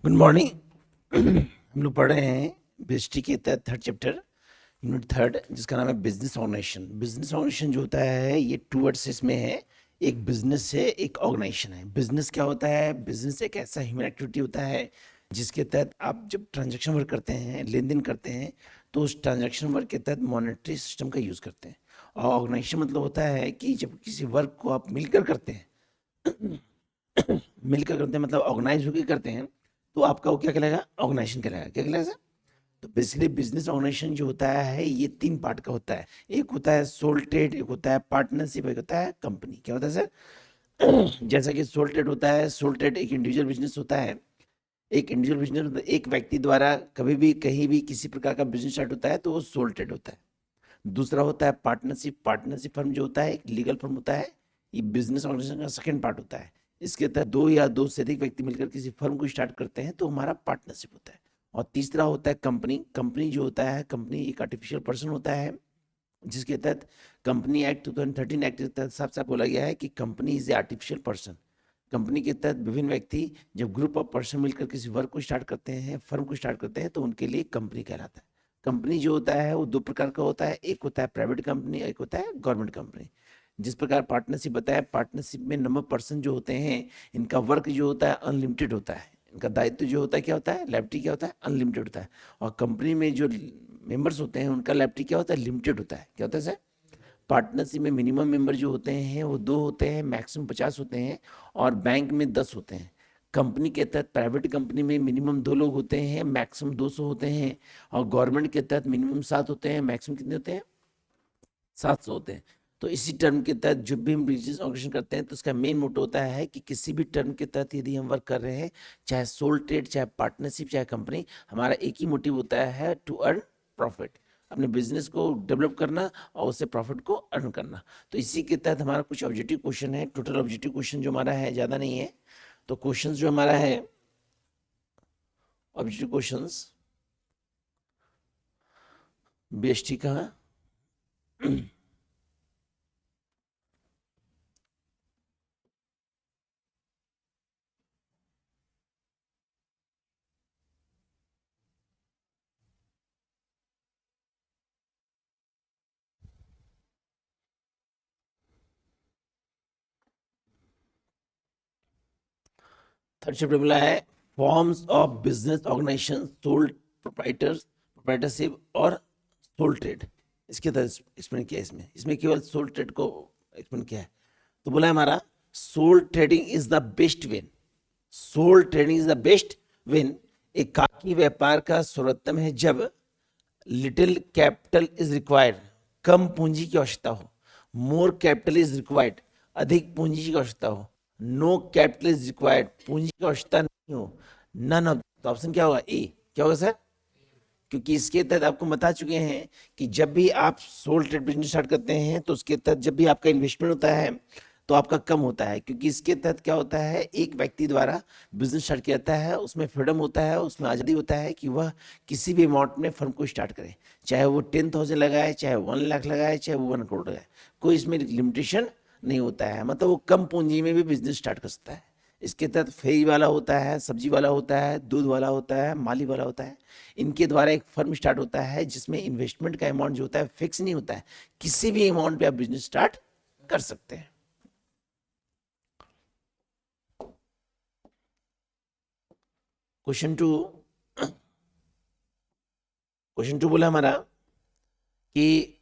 Good morning. हम लोग पढ़ रहे हैं बिजटी के तहत थर्ड चैप्टर यूनिट थर्ड, जिसका नाम है बिजनेस ऑर्गेनाइजेशन। बिजनेस ऑर्गेनाइजेशन जो होता है ये टू वर्ड्स इसमें है। एक बिजनेस है, एक ऑर्गेनाइजेशन है। बिजनेस क्या होता है? बिजनेस एक ऐसा ह्यूमन एक्टिविटी होता है जिसके तहत आप जब ट्रांजैक्शन वर्क करते हैं, लेन देन करते हैं, तो उस ट्रांजैक्शन वर्क के तहत मॉनेटरी सिस्टम का यूज़ करते हैं। और ऑर्गेनाइजेशन मतलब होता है कि जब किसी वर्क को आप मिलकर करते हैं मिलकर करते हैं मतलब ऑर्गेनाइज होकर करते हैं, तो आपका वो क्या कहलाएगा? ऑर्गेनाइजेशन कहलाएगा। क्या कहलाएगा? तो बेसिकली बिजनेस ऑर्गेनाइजेशन जो होता है ये तीन पार्ट का होता है। एक होता है सोल ट्रेड, एक होता है पार्टनरशिप, एक होता है कंपनी। क्या होता है सर? जैसा कि सोल ट्रेड होता है, सोल ट्रेड एक इंडिविजुअल बिजनेस होता है। एक इंडिविजुअल बिजनेस मतलब एक व्यक्ति द्वारा कभी भी कहीं भी किसी प्रकार का बिजनेस स्टार्ट होता है तो वो सोल ट्रेड होता है। दूसरा होता है पार्टनरशिप। पार्टनरशिप फर्म जो होता है एक लीगल फर्म होता है। ये बिजनेस ऑर्गेनाइजेशन का सेकंड पार्ट होता है। इसके तहत दो या दो से अधिक व्यक्ति मिलकर किसी फर्म को स्टार्ट करते हैं तो हमारा पार्टनरशिप होता है। और तीसरा होता है कंपनी। कंपनी जो होता है, कंपनी एक आर्टिफिशियल पर्सन होता है जिसके तहत कंपनी एक्ट 2013 एक्ट के तहत साफ साफ बोला गया है कि company is a artificial person. Company के तहत विभिन्न व्यक्ति जब ग्रुप ऑफ पर्सन मिलकर किसी वर्क को स्टार्ट करते हैं, फर्म को स्टार्ट करते हैं, तो उनके लिए कंपनी कहलाता है। कंपनी जो होता है वो दो प्रकार का होता है। एक होता है प्राइवेट कंपनी, एक होता है गवर्नमेंट कंपनी। जिस प्रकार पार्टनरशिप बताया, पार्टनरशिप में नंबर पर्सन जो होते हैं, इनका वर्क जो होता है अनलिमिटेड होता है। इनका दायित्व जो होता है क्या होता है? लायबिलिटी क्या होता है? अनलिमिटेड होता है। और कंपनी में जो मेंबर्स होते हैं उनका लायबिलिटी क्या होता है? लिमिटेड होता है। क्या होता है सर? पार्टनरशिप में मिनिमम मेंबर जो होते हैं वो दो होते हैं, मैक्सिमम 50 होते हैं। और बैंक में 10 होते हैं। कंपनी के तहत प्राइवेट कंपनी में मिनिमम दो लोग होते हैं, मैक्सिमम 200 होते हैं। और गवर्नमेंट के तहत मिनिमम 7 होते हैं, मैक्सिमम कितने होते हैं? 700 होते हैं। तो इसी टर्म के तहत जब भी हम बिजनेस ऑर्गेनाइजेशन करते हैं तो उसका मेन मोटो होता है कि किसी भी टर्म के तहत यदि हम वर्क कर रहे हैं, चाहे सोल ट्रेड, चाहे पार्टनरशिप, चाहे कंपनी, हमारा एक ही मोटिव होता है टू अर्न प्रॉफिट। अपने बिजनेस को डेवलप करना और उससे प्रॉफिट को अर्न करना। तो इसी के तहत हमारा कुछ ऑब्जेक्टिव क्वेश्चन है। टोटल ऑब्जेक्टिव क्वेश्चन जो हमारा है ज़्यादा नहीं है। तो क्वेश्चन जो हमारा है, ऑब्जेक्टिव क्वेश्चन बीएसटी का थर्ड चैप्टर बोला है forms of business organisation, sole proprietors, proprietorship और सोल ट्रेड। इसके तहत एक्सप्लेन किया। इसमें इसमें केवल सोल ट्रेड को एक्सप्लेन किया है। तो बोला है हमारा sole trading is the best when. Sole trading is the best when. एकाकी व्यापार का सर्वोत्तम है जब लिटिल कैपिटल इज रिक्वायर्ड, कम पूंजी की आवश्यकता हो। मोर कैपिटल इज रिक्वायर्ड, अधिक पूंजी की आवश्यकता हो। नो कैपिटल इज रिक्वायर्ड, पूंजी की आवश्यकता नहीं हो। None of. तो ऑप्शन क्या होगा? ए। क्या होगा सर? क्योंकि इसके तहत आपको बता चुके हैं कि जब भी आप सोल ट्रेड बिजनेस स्टार्ट करते हैं तो उसके तहत जब भी आपका इन्वेस्टमेंट होता है तो आपका कम होता है। क्योंकि इसके तहत क्या होता है, एक व्यक्ति द्वारा बिजनेस स्टार्ट किया जाता है, उसमें फ्रीडम होता है, उसमें आज़ादी होता है कि वह किसी भी अमाउंट में फर्म को स्टार्ट करे। चाहे वो 10,000 लगाए, चाहे 1 लाख लगाए, चाहे वो 1 करोड़ लगाए, कोई इसमें लिमिटेशन नहीं होता है। मतलब वो कम पूंजी में भी बिजनेस स्टार्ट कर सकता है। इसके तहत फेरी वाला होता है, सब्जी वाला होता है, दूध वाला होता है, माली वाला होता है। इनके द्वारा एक फर्म स्टार्ट होता है जिसमें इन्वेस्टमेंट का अमाउंट जो होता है फिक्स नहीं होता है। किसी भी अमाउंट पे आप बिजनेस स्टार्ट कर सकते हैं। क्वेश्चन 2। क्वेश्चन 2 बोला हमारा कि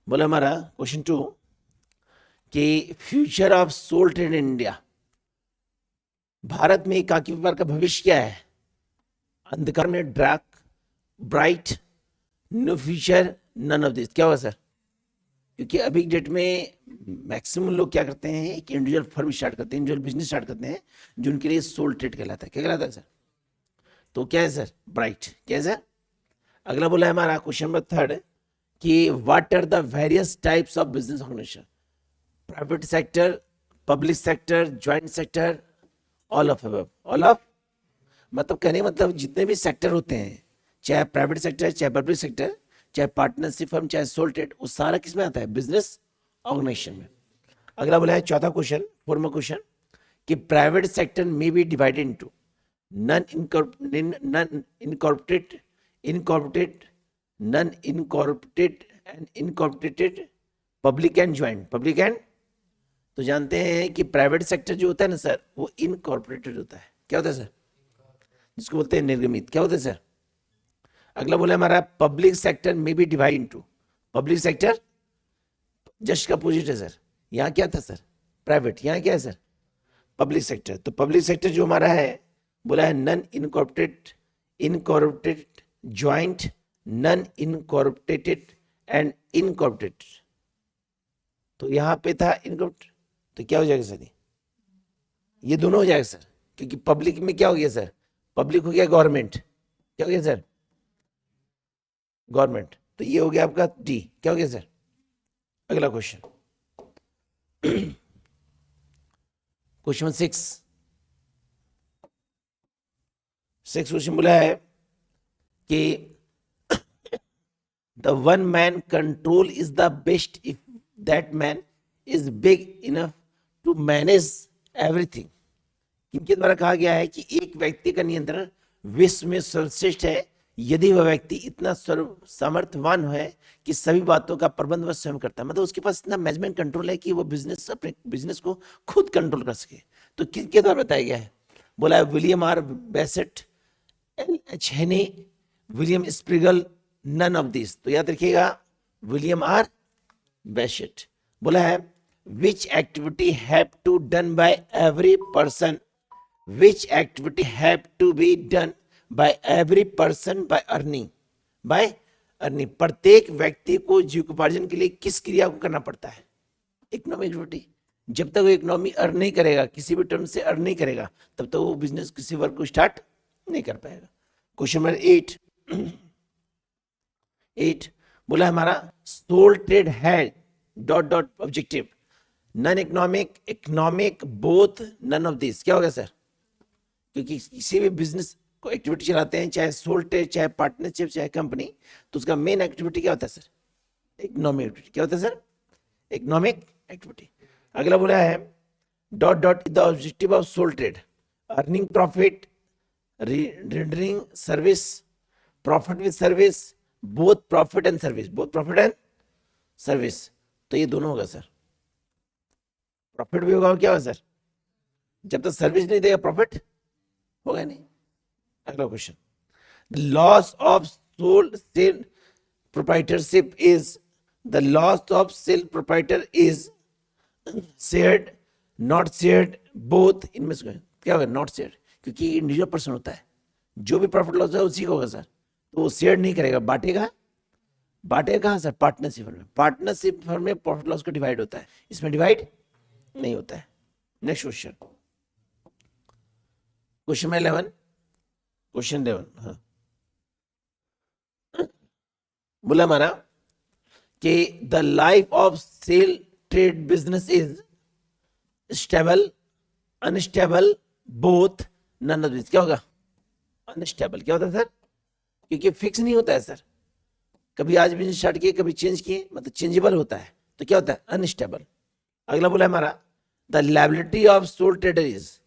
बोला हमारा क्वेश्चन 2 कि future of sole trade in India, Bharat में एकाकी व्यापार का भविष्य क्या है? अंधकार में dark, bright, no future, none of this. क्या होगा सर? क्योंकि अभी डेट में मैक्सिमम लोग क्या करते हैं, एक इंडिविजुअल फर्म स्टार्ट करते हैं, इंडिविजुअल बिजनेस स्टार्ट करते हैं, जो उनके लिए सोल ट्रेड कहलाता है। क्या कहलाता है सर? तो क्या है सर? ब्राइट। क्या है सर? अगला बोला है हमारा क्वेश्चन नंबर थर्ड कि what are the various types of business organisation? Private sector, public sector, joint sector, all of above, all of, मतलब कहने मतलब जितने भी सेक्टर होते हैं, चाहे प्राइवेट सेक्टर, चाहे पब्लिक सेक्टर, चाहे पार्टनरशिप फर्म, चाहे सोल ट्रेड, वो सारा किस में आता है? बिजनेस ऑर्गेनाइजेशन में। अगला बोला है चौथा क्वेश्चन, फोर्थ क्वेश्चन, कि प्राइवेट सेक्टर में be divided into non incorporated, incorporated, non incorporated and incorporated, public and joint. Public and, तो जानते हैं कि प्राइवेट सेक्टर जो होता है ना सर, वो इनकॉर्पोरेटेड होता है। क्या होता है सर? जिसको बोलते हैं निर्गमित। क्या होता है सर? अगला बोला हमारा पब्लिक सेक्टर में be divide into, public sector just का अपोजिट है सर, यहाँ क्या था सर? प्राइवेट, यहाँ क्या है सर? Public sector. तो पब्लिक सेक्टर जो हमारा है, बोला है non incorporated, incorporated, joint, non incorporated and incorporated. तो यहाँ पे था इनकॉर्पोरेटेड, तो क्या हो जाएगा सर? ये दोनों हो जाएगा सर, क्योंकि पब्लिक में क्या हो गया सर? पब्लिक हो गया गवर्नमेंट। क्या हो गया सर? गवर्नमेंट। तो ये हो गया आपका डी। क्या हो गया सर? अगला क्वेश्चन, क्वेश्चन 6 क्वेश्चन बोला है कि the one man control is the best if that man is big enough to manage everything. इनके द्वारा कहा गया है कि एक व्यक्ति का नियंत्रण विश्व में सर्वश्रेष्ठ है यदि वह व्यक्ति इतना सामर्थ्यवान है कि सभी बातों का प्रबंध वह स्वयं करता है। मतलब उसके पास इतना मैनेजमेंट कंट्रोल है कि वो अपने बिजनेस को खुद कंट्रोल कर सके। तो किसके द्वारा बताया गया है? बोला है William R Basset, L H Haney, William Spriegel, none of this. तो याद रखिएगा विलियम आर बेसेट। बोला है which activity have to done by every person, which activity have to be done by every person by earning, by earning। प्रत्येक व्यक्ति को जीविकोपार्जन के लिए किस क्रिया को करना पड़ता है? Economic activity. जब तक वो इकोनॉमी अर्न नहीं करेगा, किसी भी टर्म से अर्न नहीं करेगा, तब तक वो बिजनेस किसी वर्क को स्टार्ट नहीं कर पाएगा। क्वेश्चन नंबर 8 बोला हमारा सोल ट्रेड है dot dot objective non economic, economic, both, none of this. क्या होगा सर? क्योंकि किसी भी बिजनेस को एक्टिविटी चलाते हैं, चाहे सोल ट्रेड, चाहे पार्टनरशिप, चाहे कंपनी, तो उसका मेन एक्टिविटी क्या होता है सर? Economic activity. क्या होता है सर? Economic activity. अगला बोला है dot dot the objective of sole trade, earning profit, rendering service, profit with service, both profit and service, both profit and service. तो ये दोनों होगा सर। प्रॉफिट भी होगा और क्या होगा सर? जब तक सर्विस नहीं देगा प्रॉफिट होगा नहीं। अगला question, the loss of sole sole proprietorship is, the loss of sole proprietor is shared, not shared, both. इनमें से क्या होगा? नॉट शेयर्ड, क्योंकि इंडिविजुअल पर्सन होता है, जो भी प्रॉफिट लॉस है उसी का होगा सर। तो वो शेयर नहीं करेगा, बांटेगा। बांटेगा कहाँ सर? पार्टनरशिप फर्म में। पार्टनरशिप फर्म में प्रॉफिट लॉस का डिवाइड होता है, इसमें डिवाइड नहीं होता है। नेक्स्ट क्वेश्चन, क्वेश्चन 11, क्वेश्चन 11 हाँ, बोला हमारा कि the life of sole trade business is stable, unstable, both, none of this. क्या होगा? अनस्टेबल। क्या होता है सर? क्योंकि फिक्स नहीं होता है सर, कभी आज बिजनेस स्टार्ट किए, कभी चेंज किए, मतलब चेंजेबल होता है। तो क्या होता है? अनस्टेबल। अगला बोला हमारा the liability of sole trader is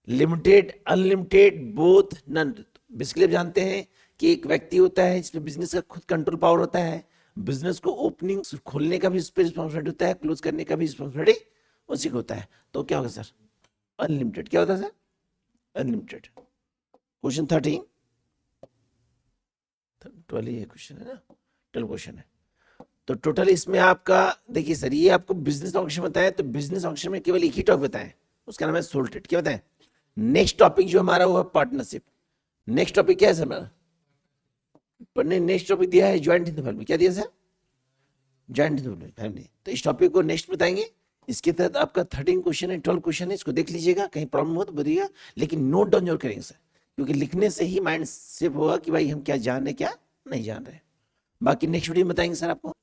limited, unlimited, both, none. Basically आप जानते हैं कि एक व्यक्ति होता है जिसमें बिजनेस का खुद कंट्रोल पावर होता है, बिजनेस को ओपनिंग खोलने का भी उस पर रिस्पॉन्सिबिलिटी होता है, क्लोज करने का भी रिस्पॉन्सिबिलिटी उसी को होता है। तो क्या होगा सर? अनलिमिटेड। क्या होता है सर? अनलिमिटेड। क्वेश्चन 13, 12 ये क्वेश्चन है ना, 12 क्वेश्चन है। तो टोटल इसमें आपका देखिए सर, ये आपको बिजनेस ऑप्शन बताया, तो बिजनेस ऑप्शन में केवल एक ही टॉपिक बताएं, उसका नाम है सोल ट्रेड। क्या बताएं? नेक्स्ट टॉपिक जो हमारा वो है पार्टनरशिप। नेक्स्ट टॉपिक क्या है सर हमारा? नेक्स्ट टॉपिक दिया है ज्वाइंट हिंदू फैमिली। क्या दिया सर? Joint Hindu family. तो इस टॉपिक को नेक्स्ट बताएंगे। इसके तहत आपका 13 क्वेश्चन है, 12 क्वेश्चन है, इसको देख लीजिएगा, कहीं प्रॉब्लम हो तो बताइएगा, लेकिन नोट डाउन जरूर करेंगे सर, क्योंकि लिखने से ही माइंड सेव होगा कि भाई हम क्या जान रहे क्या नहीं जान रहे। बाकी नेक्स्ट वीडियो में बताएंगे सर आपको।